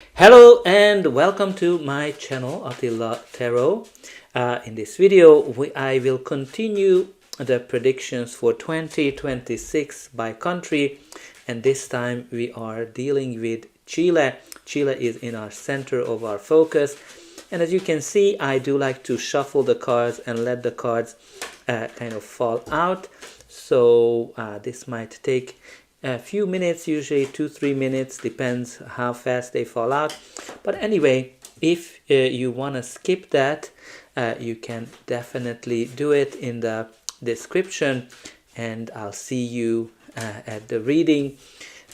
Hello and welcome to my channel Attila Tarot. In this video I will continue the predictions for 2026 by country, and this time we are dealing with Chile. Chile is in our center of our focus, and as you can see I do like to shuffle the cards and let the cards kind of fall out. So this might take a few minutes, usually 2-3 minutes, depends how fast they fall out. But anyway, if you want to skip that, you can definitely do it in the description, and I'll see you at the reading.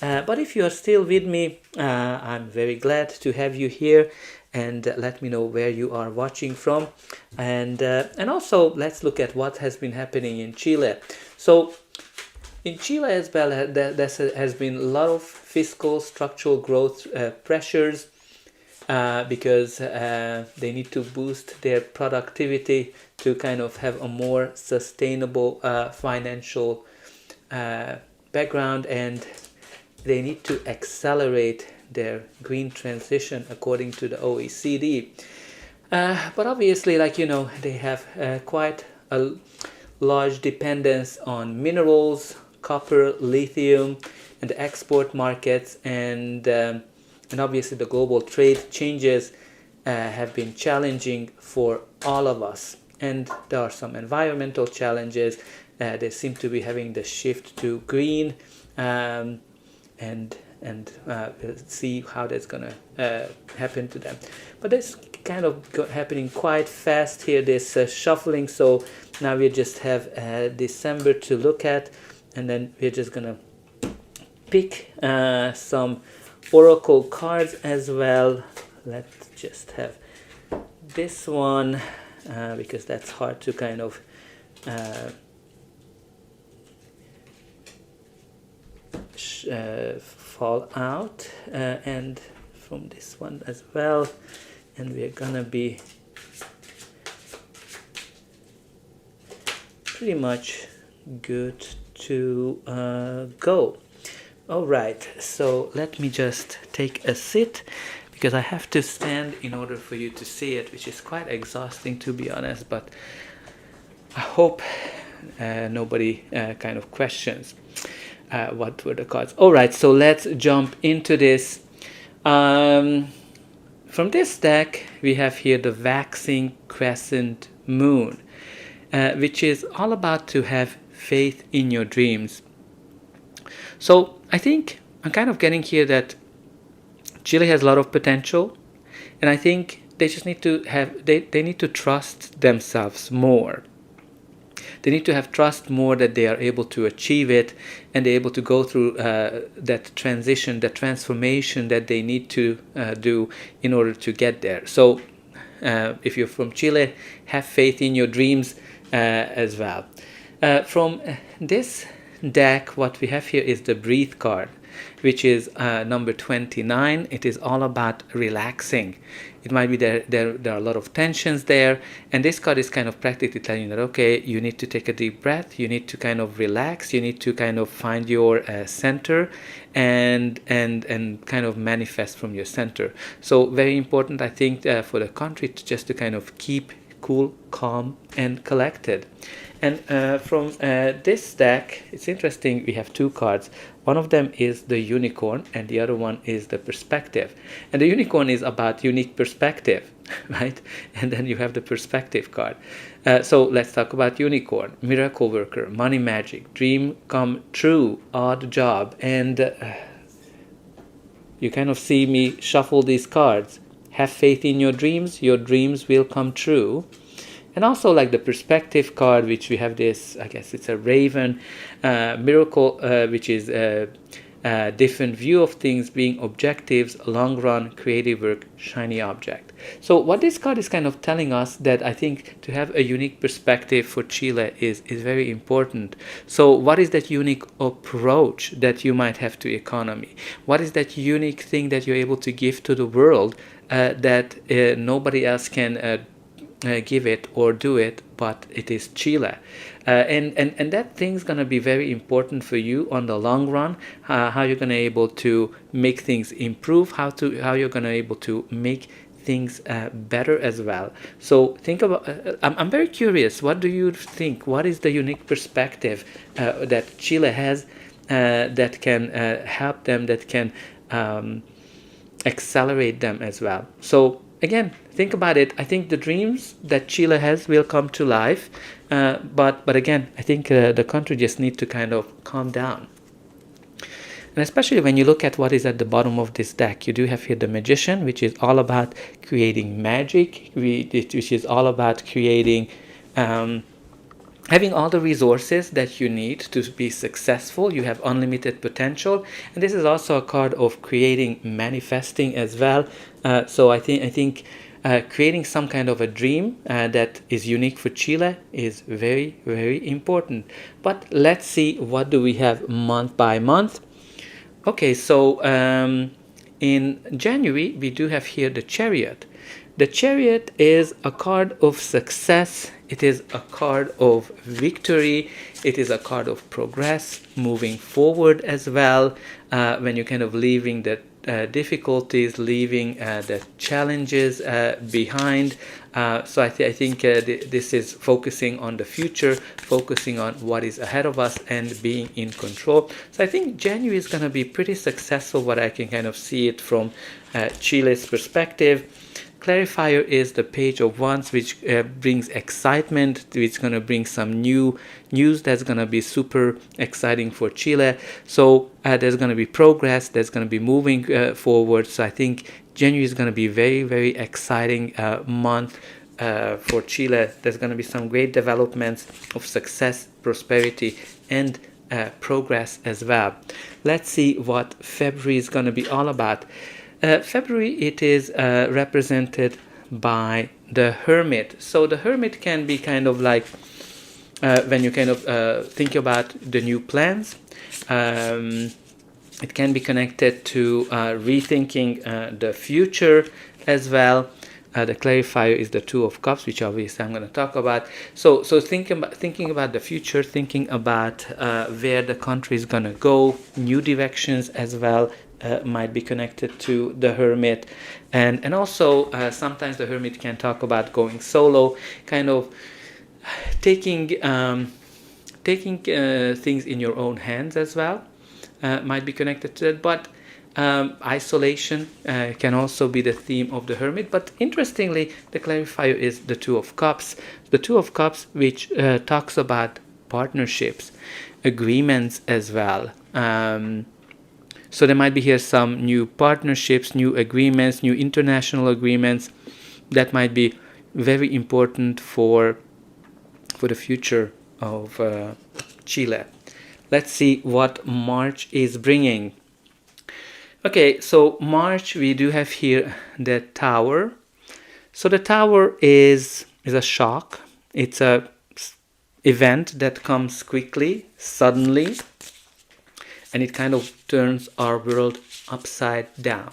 But if you are still with me, I'm very glad to have you here, and let me know where you are watching from, and also let's look at what has been happening in Chile. So in Chile as well, there has been a lot of fiscal structural growth pressures because they need to boost their productivity to kind of have a more sustainable financial background, and they need to accelerate their green transition according to the OECD. But obviously, they have quite a large dependence on minerals, copper, lithium, and the export markets, and obviously the global trade changes have been challenging for all of us, and there are some environmental challenges. They seem to be having the shift to green, and we'll see how that's gonna happen to them. But that's kind of happening quite fast here, this shuffling. So now we just have December to look at, and then we're just gonna pick some oracle cards as well. Let's just have this one because that's hard to kind of fall out, and from this one as well, and we're gonna be pretty much good to go. All right, so let me just take a sit because I have to stand in order for you to see it, which is quite exhausting, to be honest, but I hope nobody kind of questions what were the cards. All right, so let's jump into this. From this deck we have here the waxing crescent moon, which is all about to have faith in your dreams. So I think I'm kind of getting here that Chile has a lot of potential, and I think they just need to have they need to trust themselves more. They need to have trust more that they are able to achieve it, and they're able to go through that transition, that transformation that they need to do in order to get there. So if you're from Chile, have faith in your dreams as well. From this deck, what we have here is the breathe card, which is number 29. It is all about relaxing. It might be there are a lot of tensions there, and this card is kind of practically telling you that, okay, you need to take a deep breath, you need to kind of relax, you need to kind of find your center, and kind of manifest from your center. So very important, I think, for the country just to kind of keep cool, calm, and collected. And from this deck, it's interesting, we have two cards. One of them is the unicorn, and the other one is the perspective. And the unicorn is about unique perspective, right? And then you have the perspective card. So let's talk about unicorn, miracle worker, money magic, dream come true, odd job. And you kind of see me shuffle these cards. Have faith in your dreams will come true. And also like the perspective card, which we have this, I guess it's a raven, miracle, which is a different view of things, being objectives, long run, creative work, shiny object. So what this card is kind of telling us, that I think to have a unique perspective for Chile is very important. So what is that unique approach that you might have to economy? What is that unique thing that you're able to give to the world that nobody else can give it or do it but it is Chile. And that thing's going to be very important for you on the long run, how you're going to be able to make things improve, how you're going to be able to make things better as well. So think about, I'm very curious, what do you think? What is the unique perspective that Chile has that can help them, that can accelerate them as well? So again, think about it. I think the dreams that Chile has will come to life, but again, I think the country just needs to kind of calm down. And especially when you look at what is at the bottom of this deck, you do have here the Magician, which is all about creating magic, which is all about creating, having all the resources that you need to be successful. You have unlimited potential. And this is also a card of creating, manifesting as well. So I think creating some kind of a dream that is unique for Chile is very, very important. But let's see, what do we have month by month? Okay, so in January, we do have here the Chariot. The Chariot is a card of success. It is a card of victory. It is a card of progress, moving forward as well. When you're kind of leaving the difficulties, leaving the challenges behind. So I think this is focusing on the future, focusing on what is ahead of us and being in control. So I think January is going to be pretty successful, what I can kind of see it from Chile's perspective. Clarifier is the Page of Wands, which brings excitement, which is going to bring some new news that's going to be super exciting for Chile. So there's going to be progress, there's going to be moving forward. So I think January is going to be very, very exciting month for Chile. There's going to be some great developments of success, prosperity, and progress as well. Let's see what February is going to be all about. February, it is represented by the Hermit. So the Hermit can be kind of like when you kind of think about the new plans. It can be connected to rethinking the future as well. The clarifier is the Two of Cups, which obviously I'm going to talk about. So thinking about the future, thinking about where the country is going to go, new directions as well. Might be connected to the Hermit, and also sometimes the Hermit can talk about going solo, kind of taking things in your own hands as well. Might be connected to that, but isolation can also be the theme of the Hermit. But interestingly, the clarifier is the Two of Cups. The Two of Cups, which talks about partnerships, agreements as well. So there might be here some new partnerships, new agreements, new international agreements that might be very important for the future of Chile. Let's see what March is bringing. Okay, so March, we do have here the Tower. So the Tower is a shock. It's a event that comes quickly, suddenly, and it kind of turns our world upside down.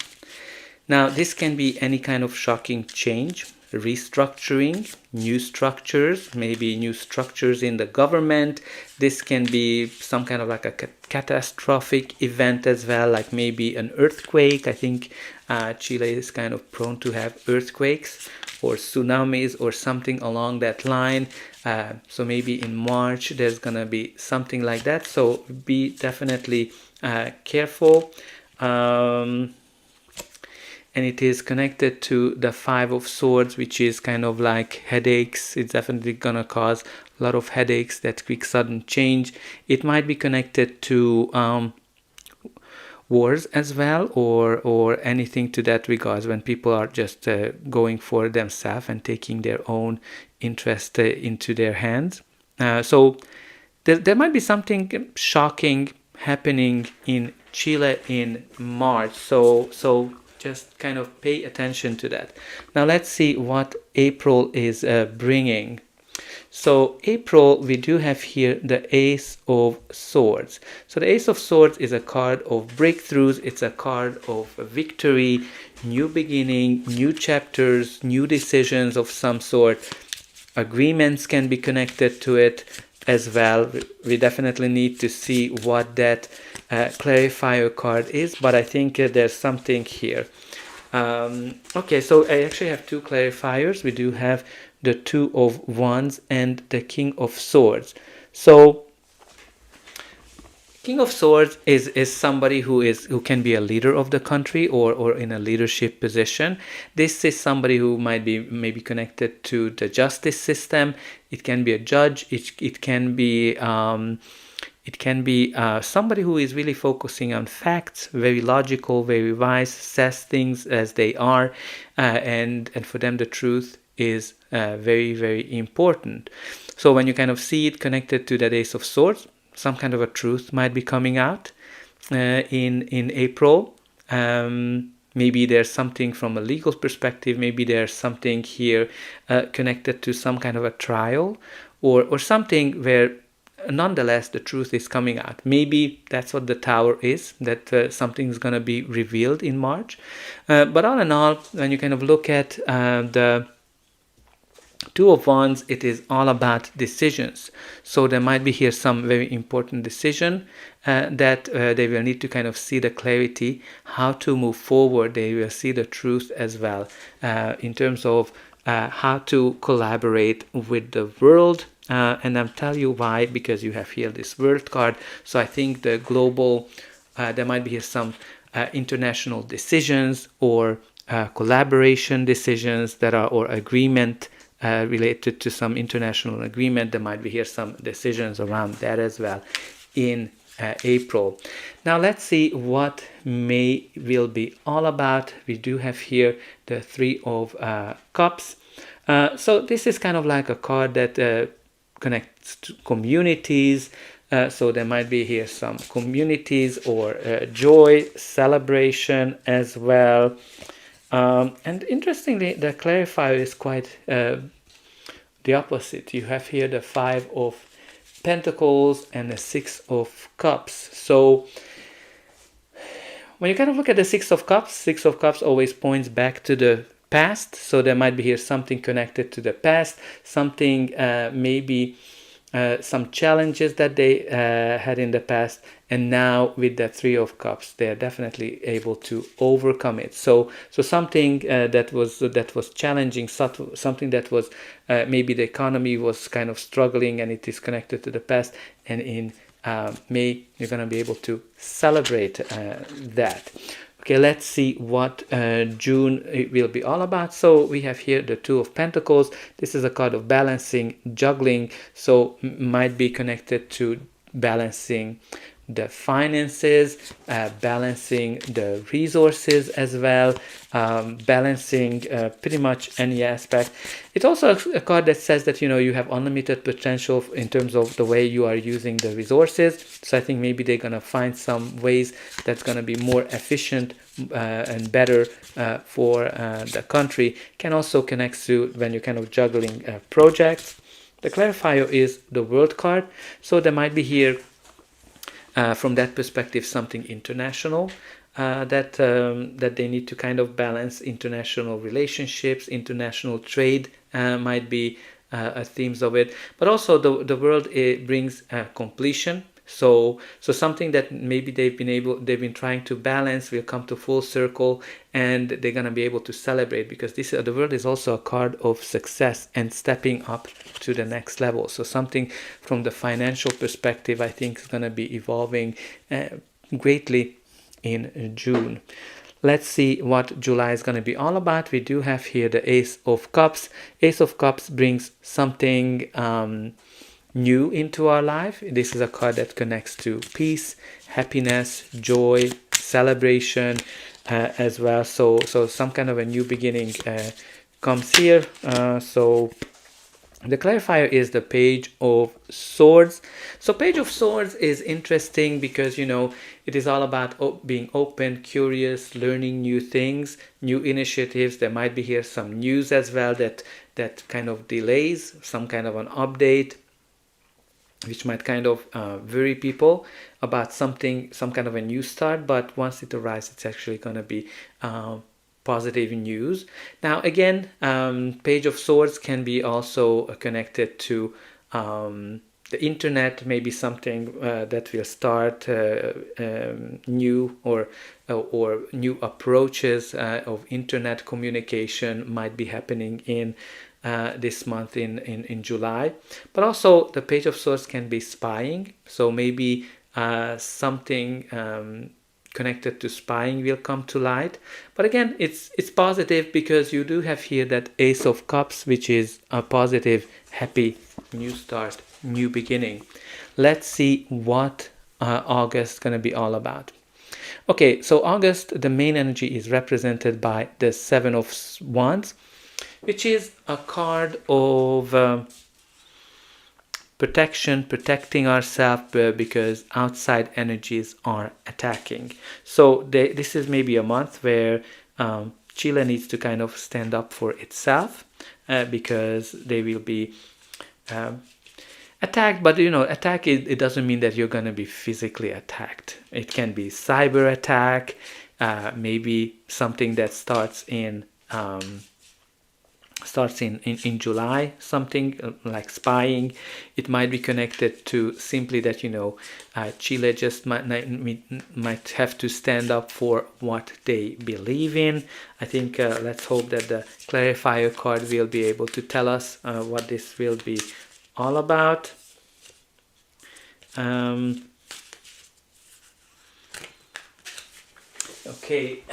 Now, this can be any kind of shocking change, restructuring, new structures, maybe new structures in the government. This can be some kind of like a catastrophic event as well, like maybe an earthquake. I think Chile is kind of prone to have earthquakes or tsunamis or something along that line. So maybe in March there's gonna be something like that. So be definitely careful. And it is connected to the Five of Swords, which is kind of like headaches. It's definitely gonna cause a lot of headaches, that quick sudden change. It might be connected to wars as well, or anything to that regards, when people are just going for themselves and taking their own interest into their hands. So there might be something shocking happening in Chile in March. So just kind of pay attention to that. Now let's see what April is bringing. So April, we do have here the Ace of Swords. So the Ace of Swords is a card of breakthroughs. It's a card of victory, new beginning, new chapters, new decisions of some sort. agreements can be connected to it as well. We definitely need to see what that clarifier card is, but I think there's something here. Okay, so I actually have two clarifiers. We do have the Two of Wands and the King of Swords. So King of Swords is somebody who can be a leader of the country or in a leadership position. This is somebody who might be maybe connected to the justice system. It can be a judge. It can be somebody who is really focusing on facts, very logical, very wise, says things as they are, and for them the truth is very, very important. So when you kind of see it connected to the Ace of Swords, some kind of a truth might be coming out in April. Maybe there's something from a legal perspective. Maybe there's something here connected to some kind of a trial or something where nonetheless the truth is coming out. Maybe that's what the Tower is, that something is going to be revealed in March. But all in all, when you kind of look at the Two of Wands, it is all about decisions. So there might be here some very important decision that they will need to kind of see the clarity, how to move forward. They will see the truth as well in terms of how to collaborate with the world. And I'll tell you why, because you have here this World card. So I think the global, there might be here some international decisions or collaboration decisions that are, or agreement related to some international agreement. There might be here some decisions around that as well in April. Now let's see what May will be all about. We do have here the Three of Cups. So this is kind of like a card that connects to communities. So there might be here some communities or joy, celebration as well. And interestingly, the clarifier is quite the opposite. You have here the Five of Pentacles and the Six of Cups. So when you kind of look at the Six of Cups always points back to the past. So there might be here something connected to the past, something maybe some challenges that they had in the past, and now with the Three of Cups they are definitely able to overcome it. So something that was challenging, something that was maybe the economy was kind of struggling, and it is connected to the past, and in May you're going to be able to celebrate that. Okay, let's see what June will be all about. So we have here the Two of Pentacles. This is a card of balancing, juggling. So might be connected to balancing the finances, balancing the resources as well, balancing pretty much any aspect. It's also a card that says that, you know, you have unlimited potential in terms of the way you are using the resources. So I think maybe they're going to find some ways that's going to be more efficient and better for the country. Can also connect to when you're kind of juggling projects. The clarifier is the World card. So there might be here from that perspective something international that they need to kind of balance. International relationships, international trade might be themes of it, but also the world brings completion. So something that maybe they've been trying to balance will come to full circle, and they're gonna be able to celebrate, because the world is also a card of success and stepping up to the next level. So something from the financial perspective, I think, is gonna be evolving greatly in June. Let's see what July is going to be all about. We do have here the Ace of Cups. Ace of Cups brings something new into our life. This is a card that connects to peace, happiness, joy, celebration as well. So some kind of a new beginning comes here. So the clarifier is the Page of Swords. So Page of Swords is interesting because, you know, it is all about being open, curious, learning new things, new initiatives. There might be here some news as well that kind of delays, some kind of an update, which might kind of worry people about something, some kind of a new start. But once it arrives, it's actually going to be positive news. Now again, Page of Swords can be also connected to the internet, maybe something that will start new or new approaches of internet communication might be happening in this month in July. But also the Page of Swords can be spying, so maybe something connected to spying will come to light. But again, it's positive because you do have here that Ace of Cups, which is a positive, happy new start, new beginning. Let's see what August is going to be all about. Okay, so August, the main energy is represented by the Seven of Wands, which is a card of protection, protecting ourselves because outside energies are attacking. So this is maybe a month where Chile needs to kind of stand up for itself because they will be attacked. But attack, it doesn't mean that you're going to be physically attacked. It can be cyber attack, maybe something that starts in July, something like spying. It might be connected to simply that Chile just might have to stand up for what they believe in. I think let's hope that the clarifier card will be able to tell us what this will be all about. Okay.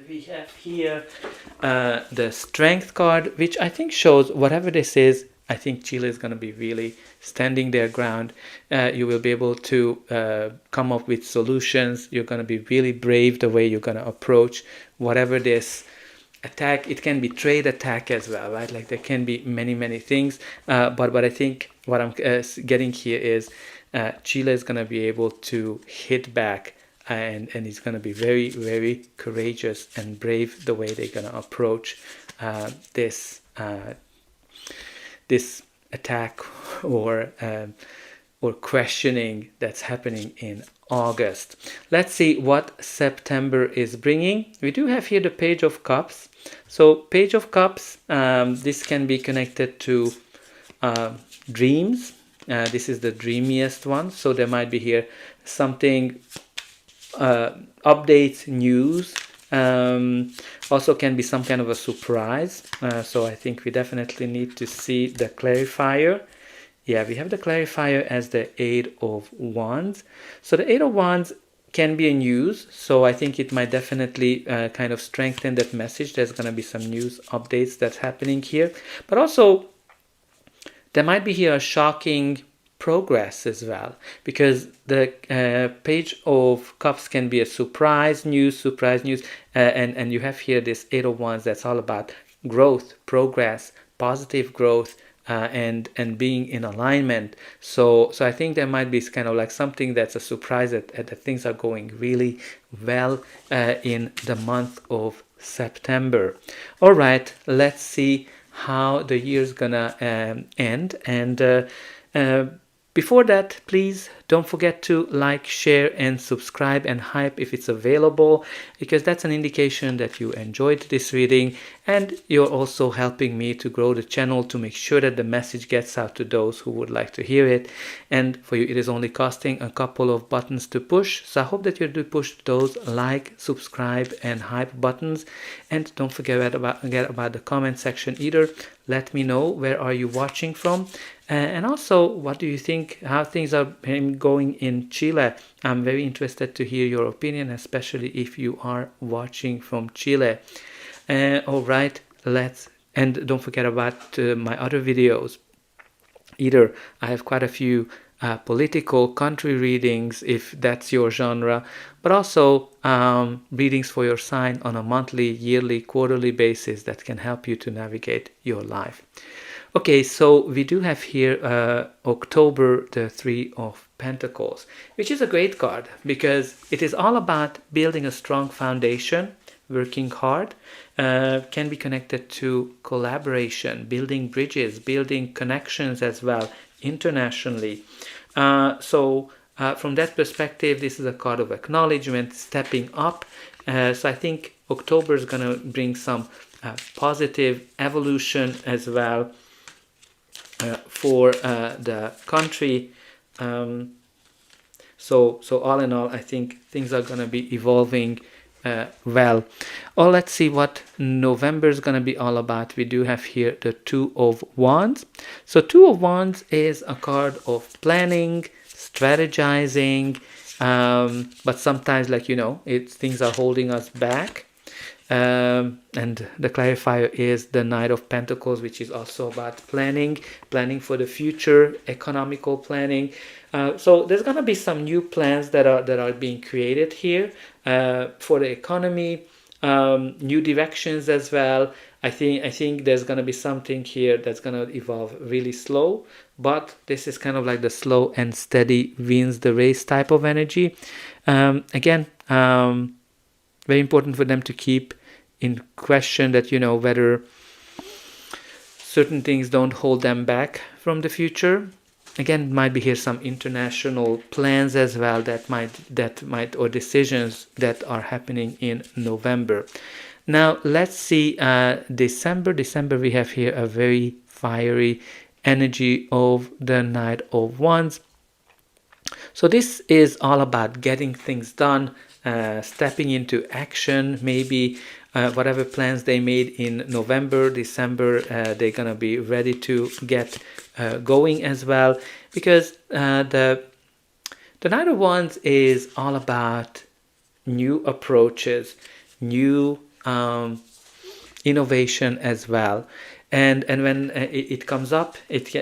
We have here the Strength card, which I think shows whatever this is, I think Chile is going to be really standing their ground. You will be able to come up with solutions. You're going to be really brave the way you're going to approach whatever this attack. It can be trade attack as well, right? Like there can be many things. But I think what I'm getting here is Chile is going to be able to hit back. And it's going to be very courageous and brave the way they're going to approach this attack or questioning that's happening in August. Let's see what September is bringing. We do have here the Page of Cups. So Page of Cups, this can be connected to dreams. This is the dreamiest one. So there might be here something updates, news, also can be some kind of a surprise. So I think we definitely need to see the clarifier. Yeah, we have the clarifier as the Eight of Wands. So the Eight of Wands can be a news. So I think it might definitely kind of strengthen that message. There's going to be some news updates that's happening here. But also there might be here a shocking progress as well, because the Page of Cups can be a surprise news, and you have here this Eight of Wands that's all about growth, progress, positive growth, and being in alignment. So I think there might be kind of like something that's a surprise that things are going really well in the month of September. All right, let's see how the year's gonna end, and before that, please don't forget to like, share, and subscribe and hype if it's available, because that's an indication that you enjoyed this reading, and you're also helping me to grow the channel to make sure that the message gets out to those who would like to hear it. And for you, it is only costing a couple of buttons to push. So I hope that you do push those like, subscribe, and hype buttons. And don't forget about the comment section either. Let me know where are you watching from. And also, what do you think, how things are going in Chile? I'm very interested to hear your opinion, especially if you are watching from Chile. All right, and don't forget about my other videos. Either I have quite a few political country readings, if that's your genre, but also readings for your sign on a monthly, yearly, quarterly basis that can help you to navigate your life. Okay, so we do have here October, the Three of Pentacles, which is a great card because it is all about building a strong foundation, working hard, can be connected to collaboration, building bridges, building connections as well, internationally. So from that perspective, this is a card of acknowledgement, stepping up. So I think October is going to bring some positive evolution as well for the country. So all in all, I think things are going to be evolving well. Oh, let's see what November is going to be all about. We do have here the Two of Wands. So Two of Wands is a card of planning, strategizing, but sometimes, like, things are holding us back. And the clarifier is the Knight of Pentacles, which is also about planning for the future, economical planning. So there's gonna be some new plans that are being created here for the economy, new directions as well. I think there's gonna be something here that's gonna evolve really slow, but this is kind of like the slow and steady wins the race type of energy. Again, very important for them to keep in question that, whether certain things don't hold them back from the future. Again, might be here some international plans as well that might or decisions that are happening in November. Now let's see December. December, we have here a very fiery energy of the Knight of Wands. So this is all about getting things done, stepping into action. Maybe whatever plans they made in November, December, they're gonna be ready to get going as well, because the Knight of Wands is all about new approaches, new innovation as well. And when it comes up,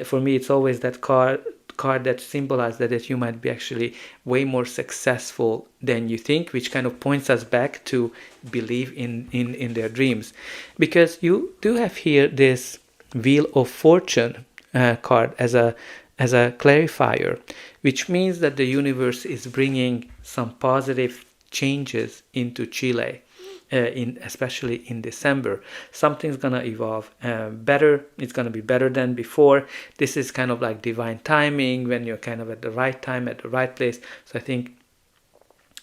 for me it's always that card that symbolizes that you might be actually way more successful than you think, which kind of points us back to believe in their dreams. Because you do have here this Wheel of Fortune card as a clarifier, which means that the universe is bringing some positive changes into Chile. Especially in December, something's gonna evolve better. It's gonna be better than before. This is kind of like divine timing, when you're kind of at the right time, at the right place. So I think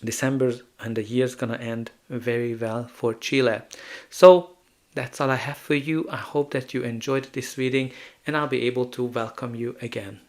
December and the year's gonna end very well for Chile. So that's all I have for you. I hope that you enjoyed this reading, and I'll be able to welcome you again.